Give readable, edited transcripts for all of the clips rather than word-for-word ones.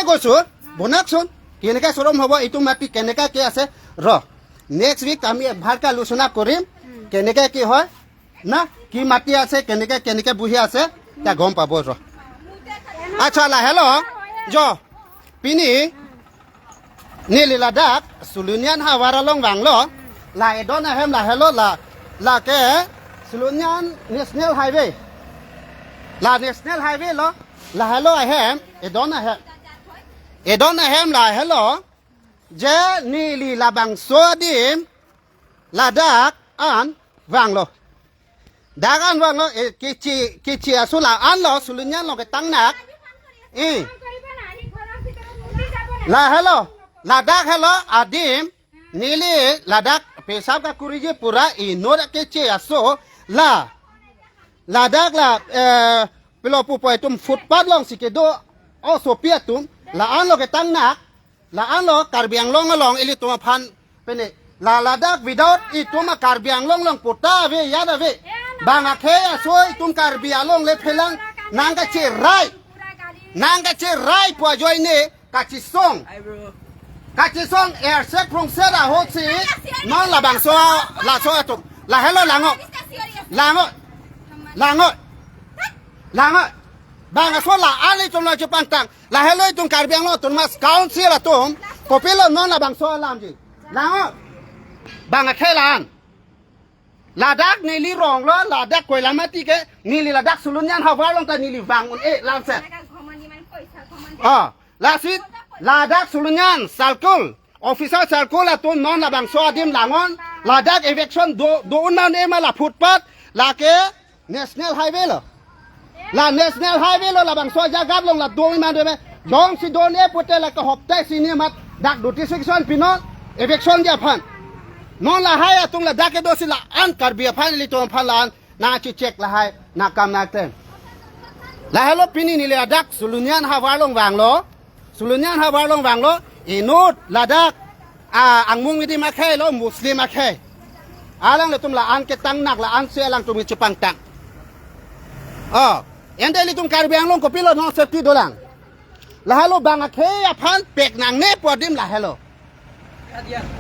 কৈছো বনাকচোন কেনেকৈ চৰম হ'ব এইটো মাটি কেনেকৈ কি আছে ৰ নেক্সট উইক আমি ভালকৈ আলোচনা কৰিম কেনেকৈ কি হয় না কি মাটি আছে কেনেকৈ বহি আছে এতিয়া গম পাব ৰ আচ্ছা লাহেলো জ পিনি নীলি লাডাখ সুলুনিয়ান হাৱাৰালং বাংলো লা এডন আহেম লাহেলো লাকে সুলুনিয়ান নেশ্যনেল হাইৱে লা নেশ্যনেল হাইৱে ল লাহেলো আহেম এডন আহেম লাহেলো যে নীলি লাবাংছো দিম লাডাখ আন bungalow dagan bang lo kici asula an lo sulunya lo ke tangnak la hello ladak hello adim nili ladak pesab ka kuriji pura inor kici aso ladak la pelo pupoi tum footpath long sikedo o sopia tum la an lo ke tangnak la an lo karbiang long ili tum phan pene la ladak without ituma karbiang long puta ve yada ve bang akhe asoi tum karbia long le phelang nanga che rai po joy ne kachisong air sek prong sera ho si non la bang so la so tum la hello lango bang so la ali tum la chupang tang la hello tum karbiang lo tum mas council la tum kopilo non la bang so lam ji lango bang akhe lan ladak nili rong lo ladak koi lamati ke nili ladak sulunyan hawar long ta nili bangun lamset lasit ladak sulunyan salkul officer salkul atun non labang so adim langon ladak eviction do unan ema la footpath la ke national highway lo la national highway lo labang so jagat long la do man de dong si don e putte la ka hoptai sini mat dak notification pinon eviction ja phan non la hai tung la dake dosi la an karbia phan li tom phan lan na chi check la hai na kam na ten la hello pini ni le dak sulunyan hawalong wang lo inut la dak angmung mi di ma khai lo muslim ma khai alang le tum la an ke tang nak la an se lang tum chi pang tang ende li tum karbiang long ko pilo no safety dolang la hello bang khai phan pek nang ne podim la hello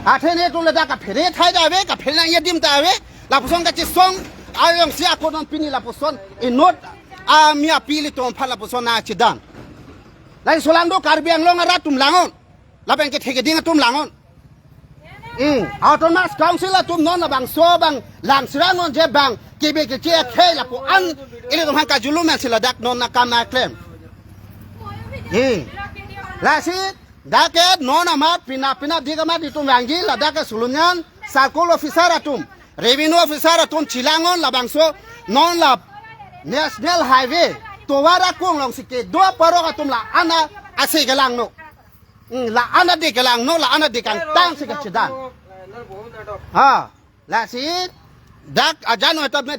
athene tu le da ka phere thai da ve ka phere ye dim ta ve la puson ka chi song ayong sia ko non pini la puson inot mia pili tom phala puson na chi dan lai solando karbiang long ara tum langon la bang ke thege ding tum langon autonomous council tum non la bang so bang lang sira non je bang ke be ke che khe la pu an ile tom han ka julum man sila dak non na kam na claim la si dake non amat pina digamat itum wangi la dake sulunyan circle officer atum revenue officer atum chilangon labangso non la national highway towara kong long sike do paro atum la ana ase galang no la ana de galang no la ana de kang tang sike chidan la si dak ajan otab me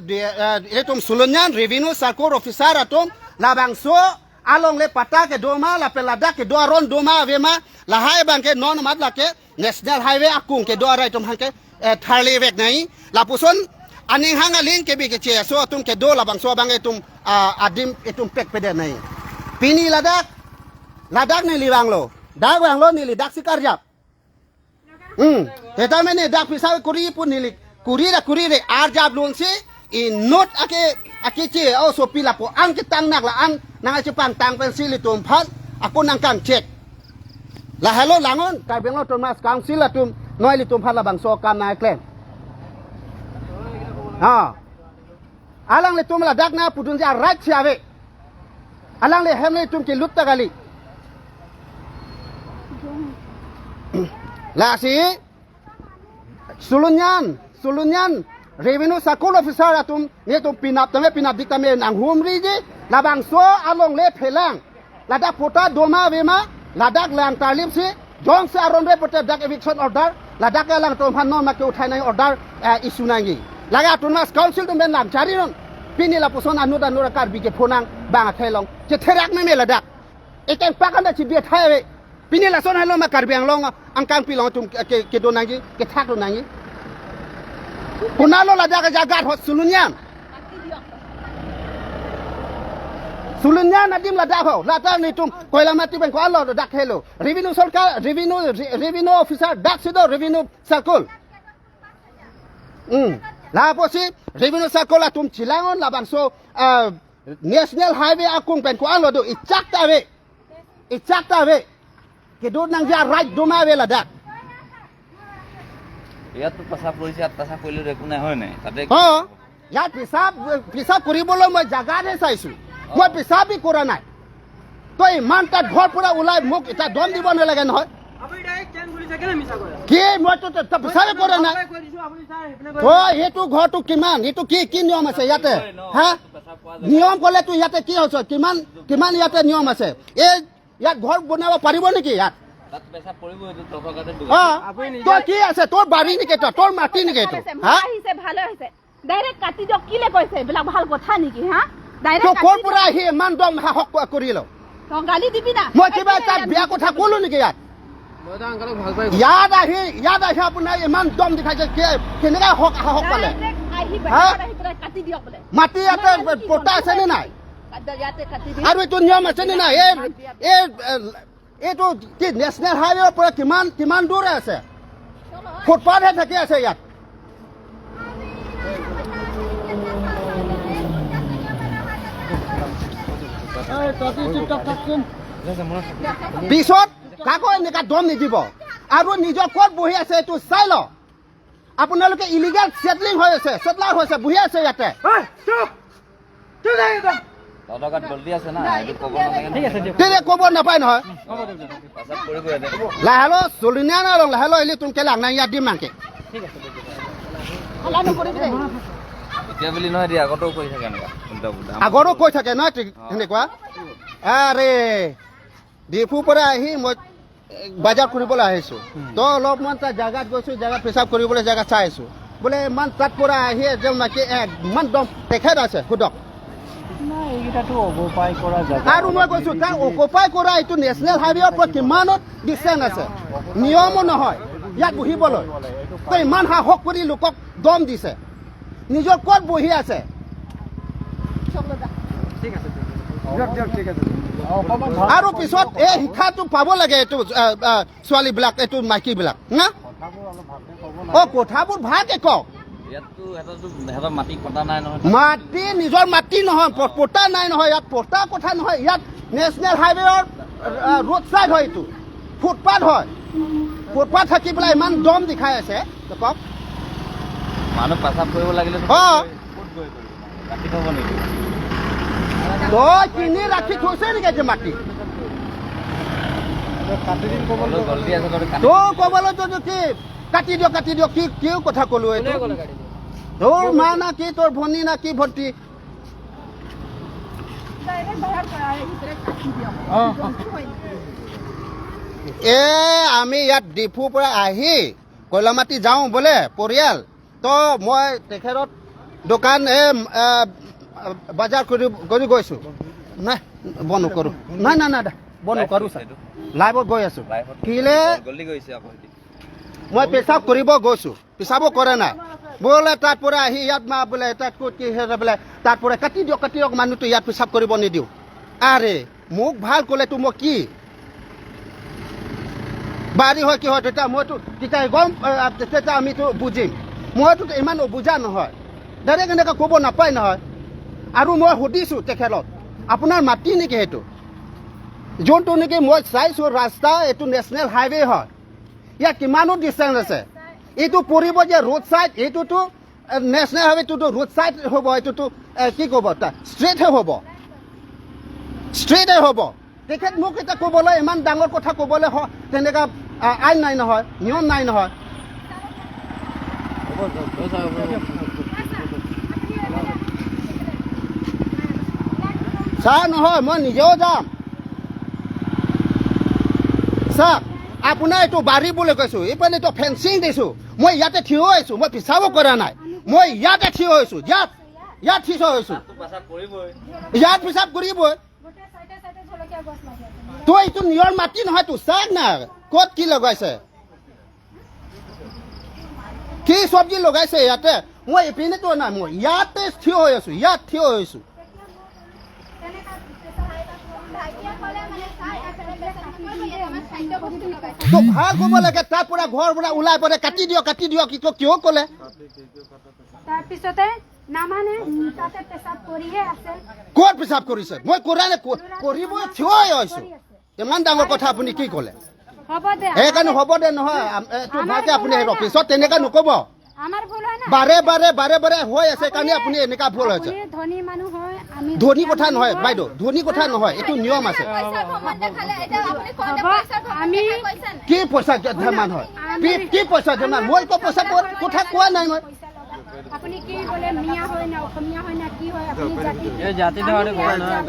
etum sulunyan revenue circle officer atum labangso along le pata ke doma la pelada ke do ron doma vema la hai bang ke non mat la ke national highway akung ke do rai tum han ke tharle vek nai la puson aning hang aling ke bi ke che so tum ke do la bang so bang etum adim etum pek pede nai pini ladak ni liwang lo dak wang lo ni li dak sikar jap eta mene dak pisau kuri pun ni li kuri re ar jab lun si in not ake che o so pila po ang ke tang nak la ang nang chupang tang pen sili tum phat aku nang kang check la hello langon karbiang lo thomas council la tum noi li tum phat la bang so kam na klem alang le tum la dak na pudun ja right siave alang le hem le tum ke lut ta gali la si sulunyan revenue circle officer atum ne tum pinap dik tame nang humri ji labang so along le phelang ladak pota doma vema ladak lang talim si jong se aron re pota dak eviction order ladak lang tom han no ma ke uthai nai order issue nangi laga tunas council tum ben lam chari ron pini la puson anu kar bi ke phonang bang thailong che therak me me ladak ekeng pakan da chi be thai ve pini la son halo ma karbiang long angkang pilong tum ke do nangi ke thak do nangi punalo ladak jagat hot sulunyan Sulunya nadim la dak ho la ta ni tum koila mati ben ko allo dak hello revenue sarkar revenue officer dak sido revenue circle la posi revenue circle la tum chilangon la bangso national highway akung ben ko allo do ichak ta we kedut nang ja right doma we la dak ইয়াত পেছাব কৰিছে ইয়াত পেছাব কৰিলে একো নাই হয় নাই তাতে ইয়াত পেছাব কৰিবলৈ মই জাগাহে চাইছো মই পেছাবি কৰা নাই তই ইমান তাত ঘৰ পৰা ওলাই মোক এটা দম দিব নালাগে নহয় কি মই তো পেছাবে কৰা নাই সেইটো ঘৰটো কিমান এইটো কি নিয়ম আছে ইয়াতে হা নিয়ম ক'লে তো ইয়াতে কি হৈছে কিমান ইয়াতে নিয়ম আছে এই ইয়াত ঘৰ বনাব পাৰিব নেকি ইয়াত তোৰ কি আছে তোৰ বাৰী নেকি তোৰ মাটি নেকি ভালে হৈছে ডাইৰেক্ট কাটি দিয়ক কিলে কৈছে এইবিলাক ভাল কথা নেকি হা ডাইৰেক্ট ক'ৰ পৰা আহি ইমান দম সাহস কৰিল গালি দিবি না মই কিবা তাত বিয়া কথা ক'লো নেকি ইয়াত ইয়াত আহি আপোনাৰ ইমান দম দেখাইছে কেনেকৈ সাহস পালে মাটি ইয়াতে পটা আছে নে নাই আৰু এইটো নিয়ম আছে নে নাই এইটো কি নেশ্যনেল হাইৱেৰ পৰা কিমান দূৰ আছে ফুটপাথহে থাকি আছে ইয়াত পিছত কাকো এনেকা দম নিদিব আৰু নিজৰ ক'ত বহি আছে এইটো চাই ল আপোনালোকে ইলিগেল চেটলিং হৈ আছে চেটলাৰ হৈছে বহি আছে ইয়াতে ক'ব নাপায় নহয় লাহেলো চলিনিয়া নাই লাহেলো আহিলে তুমি কেলে আনা ইয়াত দিম নাকে আগৰো কৈ থাকে নহয় সেনেকুৱা আৰে ডিপুৰ পৰা আহি মই বজাৰ কৰিবলৈ আহিছোঁ তো অলপমান তাত জাগাত গৈছোঁ জাগাত পেচাব কৰিবলৈ জাগা চাই আছোঁ বোলে ইমান তাত পৰা আহি একদম নাকি ইমান দম তেখেত আছে সুধক আৰু মই কৈছোঁ তাৰ অকুপাই কৰা এইটো নেশ্যনেল হাইৱেৰ পৰা কিমানত ডিষ্টেঞ্চ আছে নিয়মো নহয় ইয়াত বহিবলৈ তো ইমান সাহস কৰি লোকক দম দিছে নিজৰ ক'ত বহি আছে আৰু পিছত এই শিক্ষাটো পাব লাগে এইটো ছোৱালীবিলাক এইটো মাইকীবিলাক না কথাবোৰ ভালকে কওক মাটি নিজৰ মাটি নহয় পটা নাই নহয় ইয়াত পটা কথা নহয় ইয়াত নেশ্যনেল হাইৱেৰ ৰোড চাইড হয় এইটো ফুটপাথ হয় ফুটপাথ থাকি পেলাই ইমান দম দেখাই আছে কওক মানুহ পেচাব কৰিব লাগিলে তই কিনি ৰাখি থৈছে নেকি যে মাটি তোৰ ক'বলৈ কি কাটি দিয়ক কি কথা ক'লো এইটো তোৰ মা না কি তোৰ ভনী না কি ভণ্টি আমি ইয়াত ডিপুৰ পৰা আহি কয়লামাটি যাওঁ বোলে পৰিয়াল তো মই তেখেতত দোকান বজাৰ কৰি গৈছোঁ নাই বন্ধ নকৰোঁ নাই বন্ধ নকৰোঁ লাইভত গৈ আছোঁ কিলে মই পেচাব কৰিব গৈছোঁ পেচাবো কৰা নাই বোলে তাত পৰা আহি ইয়াত মা বোলে তাত ক'ত কি বোলে তাত পৰা কাটি দিয়ক মানুহটো ইয়াত পেচাব কৰিব নিদিওঁ আৰে মোক ভাল ক'লেতো মই কি বাৰী হয় কি হয় তেতিয়া মইতো তেতিয়া গম তেতিয়া আমিতো বুজিম মইতো ইমান বুজা নহয় ডাইৰেক্ট এনেকৈ ক'ব নাপায় নহয় আৰু মই সুধিছোঁ তেখেতক আপোনাৰ মাটি নেকি সেইটো যোনটো নেকি মই চাইছোঁ ৰাস্তা এইটো নেশ্যনেল হাইৱে হয় ইয়াত কিমানো ডিষ্টেঞ্চ আছে এইটো পৰিব যে ৰোড চাইড এইটোতো নেশ্যনেল হাইৱেটোতো ৰোড চাইড হ'ব এইটোতো কি ক'ব তাত ষ্ট্ৰেইটে হ'ব তেখেত মোক এতিয়া ক'বলৈ ইমান ডাঙৰ কথা ক'বলৈ তেনেকুৱা আইন নাই নহয় নিয়ম নাই নহয় চাহ নহয় মই নিজেও যাম চাওক আপোনাৰ এইটো বাৰী বুলি কৈছোঁ এইফালেতো ফেঞ্চিং দিছোঁ মই ইয়াতে থিয় হৈছোঁ মই পেচাবো কৰা নাই মই ইয়াতে থিয় হৈছোঁ ইয়াত থিয় হৈছোঁ ইয়াত পেচাব কৰিবই তো এইটো নিজৰ মাটি নহয় তো চাওক না ক'ত কি লগাইছে কি চব্জি লগাইছে ইয়াতে মই এইপিনেতো নাই মই ইয়াতে থিয় হৈ আছোঁ তো ভাল ক'ব লাগে তাৰ পৰা ঘৰ পৰা ওলাই পৰে কাটি দিয়ক কি কিয় ক'লে তাৰপিছতে নামানে তাতে পেচাব কৰিহে আছে ক'ত পেচাব কৰিছে মই কৰা নাই কৰিব থিয় হৈছো ইমান ডাঙৰ কথা আপুনি কি ক'লে হ'ব দে সেইকাৰণে হ'ব দে নহয় এইটো ভালকে আপুনি অফিচত তেনেকুৱা নক'ব আমাৰ ভুল হয় না বাৰে হৈ আছে কাৰণে আপুনি এনেকুৱা ভুল হৈছে আপুনি ধনী মানুহ হয় আমি ধনী কথা নহয় বাইদেউ ধনী কথা নহয় এইটো নিয়ম আছে আমি কি পইচা ধেমান হয় কি পইচা ধেমান মই একো পইচা কথা কোৱা নাই মই আপুনি কি ক'লে মিয়া হয় না অসমীয়া হয় না কি হয় আপুনি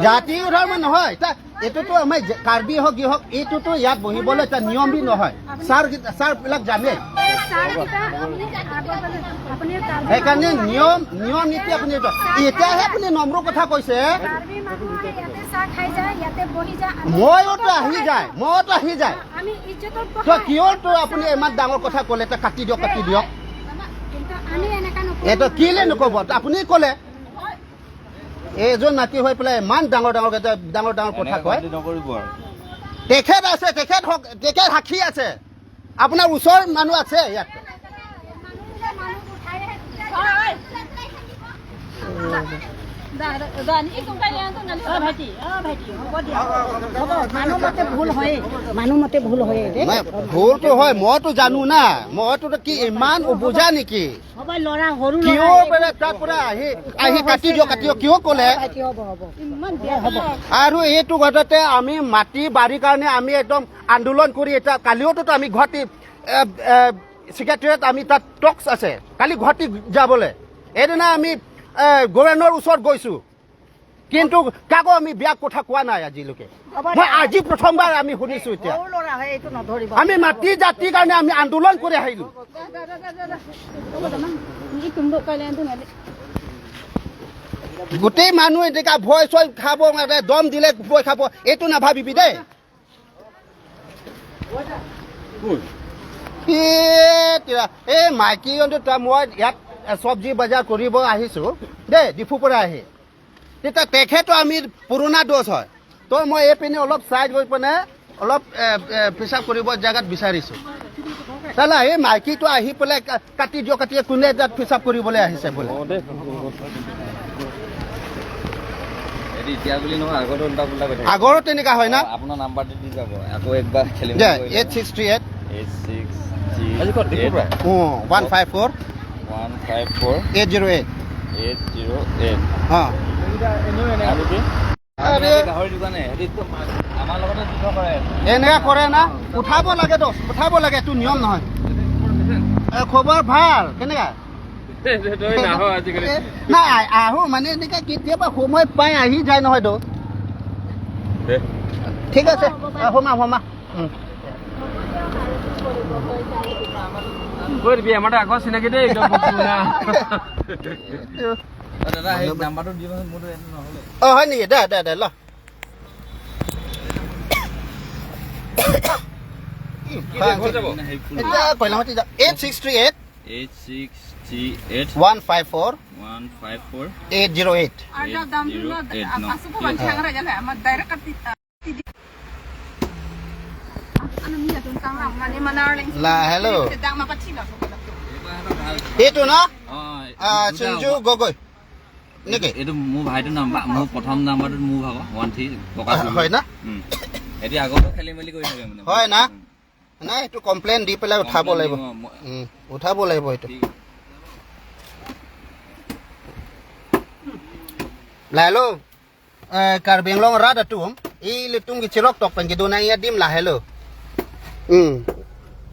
জাতি ধৰ্ম নহয় এইটোতো আমাৰ কাৰ্বি হওক কি হওক এইটোতো ইয়াত বহিবলৈ এটা নিয়ম বি নহয় ছাৰবিলাক জানে সেইকাৰণে নিয়ম নীতি আপুনি এতিয়াহে আপুনি নম্ৰ কথা কৈছে মইতো আহি যায় তো কিয় তো আপুনি ইমান ডাঙৰ কথা ক'লে কাটি দিয়ক এইটো কেলে নক'ব আপুনি ক'লে এইজন নাতি হৈ পেলাই ইমান ডাঙৰ কথা কয় তেখেত আছে তেখেত সাক্ষী আছে আপোনাৰ ওচৰৰ মানুহ আছে ইয়াত ভুলটো হয় মইতো জানো না মইতো কি ইমান বুজা নেকি কিয় তাৰ পৰা আহি কাটি দিয়ক কিয় ক'লে আৰু এইটো ঘটতে আমি মাটি বাৰীৰ কাৰণে আমি একদম আন্দোলন কৰি এতিয়া কালিওতো আমি গুৱাহাটী ছেক্ৰেটাৰীত আমি তাত টক্স আছে কালি গুৱাহাটী যাবলৈ এইদিনা আমি গভৰ্ণৰৰ ওচৰত গৈছোঁ কিন্তু কাকো আমি বেয়া কথা কোৱা নাই আজিলৈকে মই আজি প্ৰথমবাৰ আমি শুনিছোঁ এতিয়া আমি মাটি জাতিৰ কাৰণে আমি আন্দোলন কৰি আহিলোঁ গোটেই মানুহ এনেকুৱা ভয় চয় খাব দম দিলে ভয় খাব এইটো নাভাবিবি দেই এই মাইকী মই ইয়াত চব্জি বজাৰ কৰিব আহিছোঁ দেই ডিফুৰ পৰা আহি তেতিয়া তেখেতো আমি পুৰণা ড'জ হয় তো মই এইপিনে অলপ চাইড গৈ পিনে অলপ পেচাব কৰিব জেগাত বিচাৰিছোঁ তালা এই মাইকীটো আহি পেলাই কাটি দিয়ক কোনে তাত পেচাব কৰিবলৈ আহিছে বোলে আগৰো তেনেকুৱা হয় না আপোনাৰ নাম্বাৰটো দি যাব আকৌ একবাৰ খেলিম 8638 154 808 এনেকুৱা কৰে না উঠাব লাগে এইটো নিয়ম নহয় খবৰ ভাল কেনেকুৱা নাই আহো মানে এনেকুৱা কেতিয়াবা সময় পাই আহি যায় নহয় তো ঠিক আছে সোমা আমাৰ আগৰ চিনাকি দেই নাম্বাৰটো দিব মোৰতো এইটো নহ'লে হয় নেকি দে ল কইলামতি 8638 154 808 হেল্ল' এইটো ন চিঞ্জু গগৈ নেকি এইটো মোৰ ভাইটোৰ নাম্বাৰ মোৰ প্ৰথম নাম্বাৰটো মোৰ ভাগৰ 13 হয় না এতিয়া আগতো খেলি মেলি কৰি থাকে মানে হয় না নাই এইটো কমপ্লেইন দি পেলাই উঠাব লাগিব এইটো হেল্ল' কাৰ্বিংলং ৰাত আতুম এই লিটুম গিচিৰক টক পেংকি দুনাইয়া দিম লাহেলো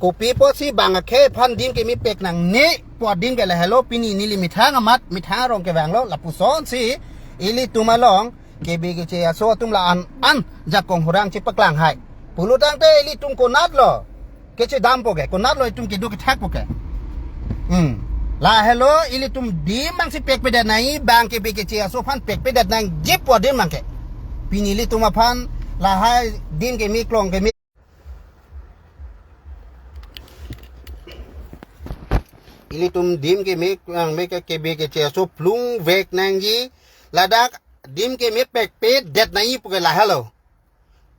kopi po si bangake pan dim ke mi pek nang ne po dim ke la hello pini ni li mithang amat mithang rong ke bang lo la puson si ili tumalong ke bi ke che so tum la an ja kong hurang chi paklang hai pulutang te ili tum ko nat lo ke che dam po ke ko nat lo tum ke du ke thak po ke la hello ili tum dim bang si pek pe da nai bang ke bi ke che so pan pek pe da nang jip po dim mang ke pini li tum pan la hai dim ke mi klong ke mi ili tum dim ke me ke be ke che so plung vek nang ji ladak dim ke me pek pe det nai pu ke la hello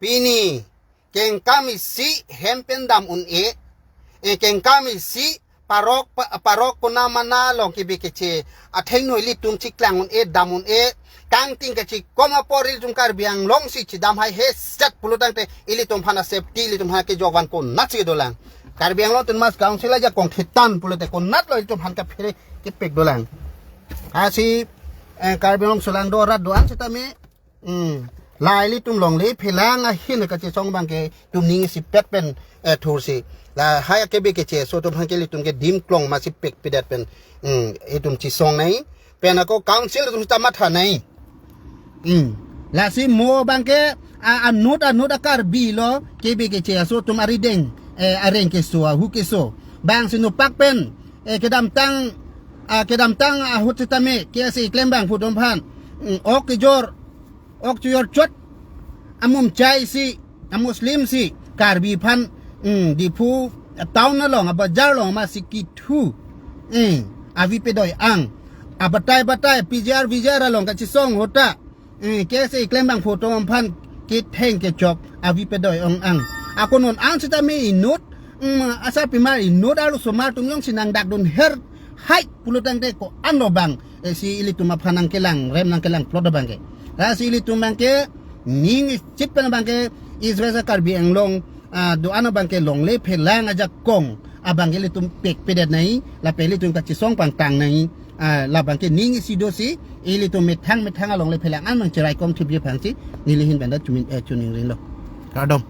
pini เก่งกามิสีเฮมเป็นดำอุนเอเก่งกามิสีparok kuna mana long ki bikeche atheng noi li tum chik lang un e damun e kang ting ka chik koma poril tum kar biang long si chidam hai he sat pulutang te ili tum phana safety li tum ha ke jogwan ko nachi dolang kar biang lo tun mas council ja kong thitan pulute ko nat lo tum han ka phere ke pek dolang asi kar biang solang do rat doan sitame lai li tum long le phelang a hin ka chi song bang ke tum ning si pet pen thur si la hai ke be ke che so tum han ke li tum ke dim klong ma si pek pidat pen e tum chi song nai pen ko council tum ta ma tha nai la si mo bang ke anut akar bi lo ke be ke che so tum ari deng areng ke so hu ke so bang sinu pak pen ke dam tang hut tame ke si klem bang fu tum phan ok ke jor ok yor chot amum chai si muslim si karbi phan di pu taun na long abajar long ma sikitu avi pe doi ang abatai pizar vizara long ka chisong hota ke se klem bang photo phan ki theng ke chok avi pe doi ong ang akonon ang sita me inut asa pi ma inut alu somar tum yong sinang dak don her hai pulutang te ko ano bang si ili tuma phanang kelang rem nang kelang plot bang ke Rasi itu mangke ning chip pen bangke Israel karbi englong do ano bangke long le phelang aja kong abangke le tum pek pedet nai la peli tum ka chisong pang tang nai la bangke ning sidosi ili tum methang along le phelang an mang cherai kom thibye phangsi nilihin banda chumin chuning ring lo kadom